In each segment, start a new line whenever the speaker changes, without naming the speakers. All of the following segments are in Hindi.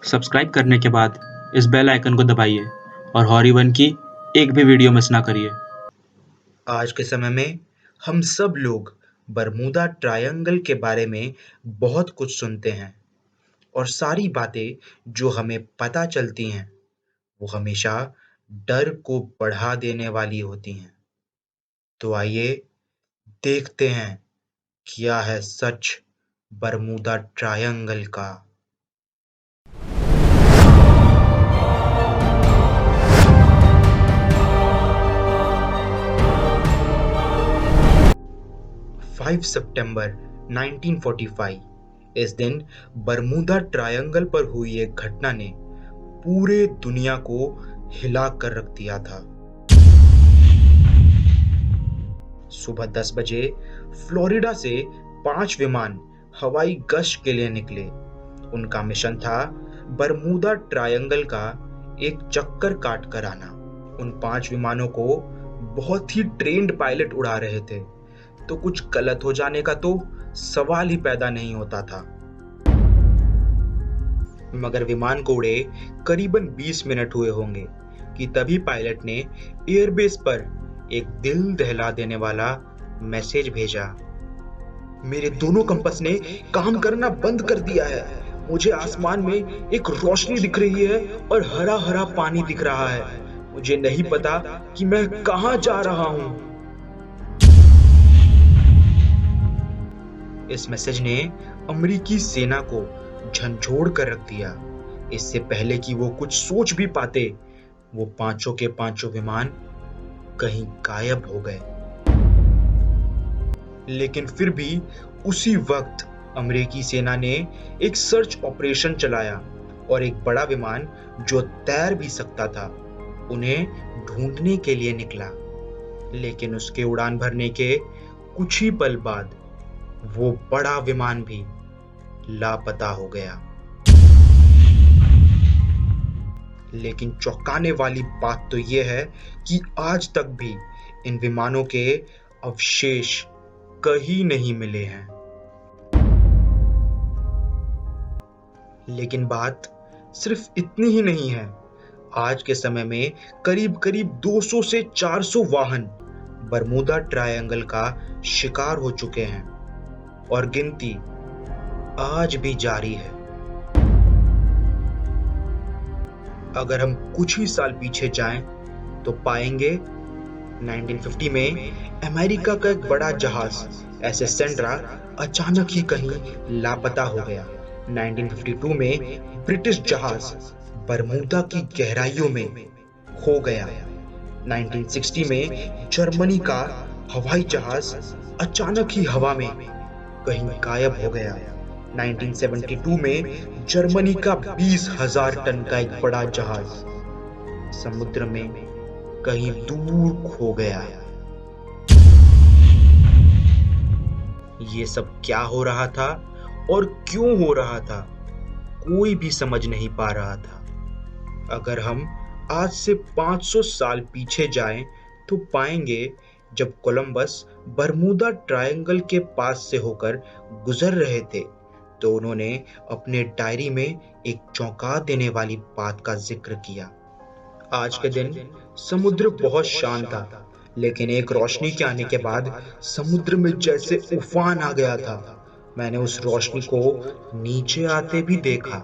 सब्सक्राइब करने के बाद इस बेल आइकन को दबाइए और हॉरी वन की एक भी वीडियो मिस ना करिए।
आज के समय में हम सब लोग बरमूदा ट्रायंगल के बारे में बहुत कुछ सुनते हैं और सारी बातें जो हमें पता चलती हैं वो हमेशा डर को बढ़ा देने वाली होती हैं। तो आइए देखते हैं क्या है सच बरमूदा ट्रायंगल का। फाइव सितंबर 1945 इस दिन बरमूदा ट्रायंगल पर हुई एक घटना ने पूरे दुनिया को हिला कर रख दिया था। सुबह 10 बजे फ्लोरिडा से 5 विमान हवाई गश्त के लिए निकले। उनका मिशन था बरमूदा ट्रायंगल का एक चक्कर काट कर आना। उन 5 विमानों को बहुत ही ट्रेंड पायलट उड़ा रहे थे, तो कुछ गलत हो जाने का तो सवाल ही पैदा नहीं होता था। मगर विमान को उड़े करीबन 20 मिनट हुए होंगे कि तभी पायलट ने एयरबेस पर एक दिल दहला देने वाला मैसेज भेजा। मेरे दोनों कंपास ने काम करना बंद कर दिया है। मुझे आसमान में एक रोशनी दिख रही है और हरा हरा पानी दिख रहा है। मुझे नहीं पता कि मैं कहां जा रहा हूं। इस मैसेज ने अमेरिकी सेना को झंझोड़ कर रख दिया। इससे पहले कि वो कुछ सोच भी पाते, वो पांचों के पांचों विमान कहीं गायब हो गए। लेकिन फिर भी उसी वक्त अमेरिकी सेना ने एक सर्च ऑपरेशन चलाया और एक बड़ा विमान जो तैर भी सकता था उन्हें ढूंढने के लिए निकला। लेकिन उसके उड़ान भरने के कुछ ही पल बाद वो बड़ा विमान भी लापता हो गया। लेकिन चौंकाने वाली बात तो यह है कि आज तक भी इन विमानों के अवशेष कहीं नहीं मिले हैं। लेकिन बात सिर्फ इतनी ही नहीं है। आज के समय में करीब करीब 200 से 400 वाहन बरमूदा ट्रायंगल का शिकार हो चुके हैं और गिनती आज भी जारी है। अगर हम कुछ ही साल पीछे जाएं तो पाएंगे 1950 में अमेरिका का एक बड़ा जहाज एसेंड्रा अचानक ही कहीं लापता हो गया। 1952 में ब्रिटिश जहाज बरमूदा की गहराइयों में खो गया। 1960 में जर्मनी का हवाई जहाज अचानक ही हवा में कहीं गायब हो गया। 1972 में जर्मनी का 20,000 टन का एक बड़ा जहाज समुद्र में कहीं दूर खो गया। ये सब क्या हो रहा था और क्यों हो रहा था, कोई भी समझ नहीं पा रहा था। अगर हम आज से 500 साल पीछे जाएं तो पाएंगे जब कोलंबस बरमूदा ट्रायंगल के पास से होकर गुजर रहे थे तो उन्होंने अपने डायरी में एक चौंका देने वाली बात का जिक्र किया। आज के दिन समुद्र बहुत शांत था, लेकिन एक रोशनी के आने के बाद समुद्र में जैसे उफान आ गया था। मैंने उस रोशनी को नीचे आते भी देखा।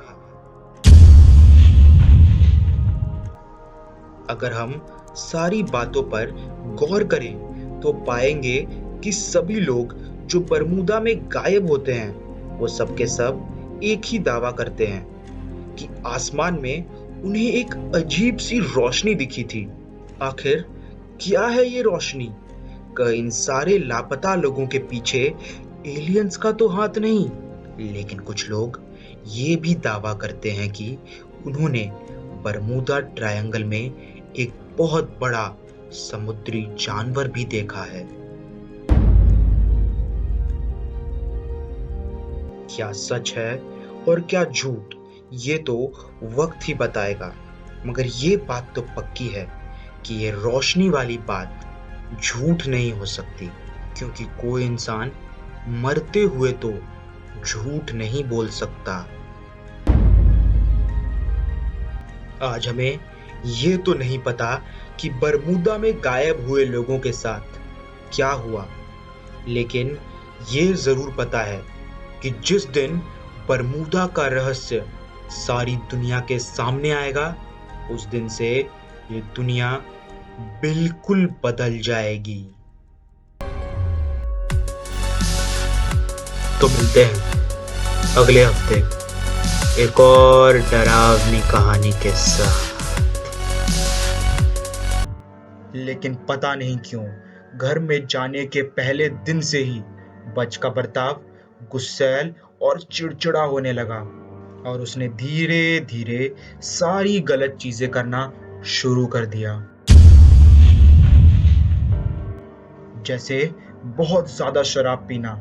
अगर हम सारी बातों पर गौर करें तो पाएंगे कि सभी लोग जो बरमूदा में गायब होते हैं वो सब के सब एक ही दावा करते हैं कि आसमान में उन्हें एक अजीब सी रोशनी दिखी थी। आखिर क्या है ये रोशनी? इन सारे लापता लोगों के पीछे एलियंस का तो हाथ नहीं, लेकिन कुछ लोग ये भी दावा करते हैं कि उन्होंने बरमूदा ट्रायंगल में एक बहुत बड़ा समुद्री जानवर भी देखा है। क्या सच है और क्या झूठ, ये तो वक्त ही बताएगा। मगर ये बात तो पक्की है कि ये रोशनी वाली बात झूठ नहीं हो सकती, क्योंकि कोई इंसान मरते हुए तो झूठ नहीं बोल सकता। आज हमें ये तो नहीं पता कि बरमूदा में गायब हुए लोगों के साथ क्या हुआ, लेकिन ये जरूर पता है कि जिस दिन बरमूदा का रहस्य सारी दुनिया के सामने आएगा, उस दिन से ये दुनिया बिल्कुल बदल जाएगी। तो मिलते हैं अगले हफ्ते एक और डरावनी कहानी के साथ। लेकिन पता नहीं क्यों घर में जाने के पहले दिन से ही बच का बर्ताव गुस्सैल और चिड़चिड़ा होने लगा और उसने धीरे धीरे सारी गलत चीजें करना शुरू कर दिया। जैसे बहुत ज्यादा शराब पीना,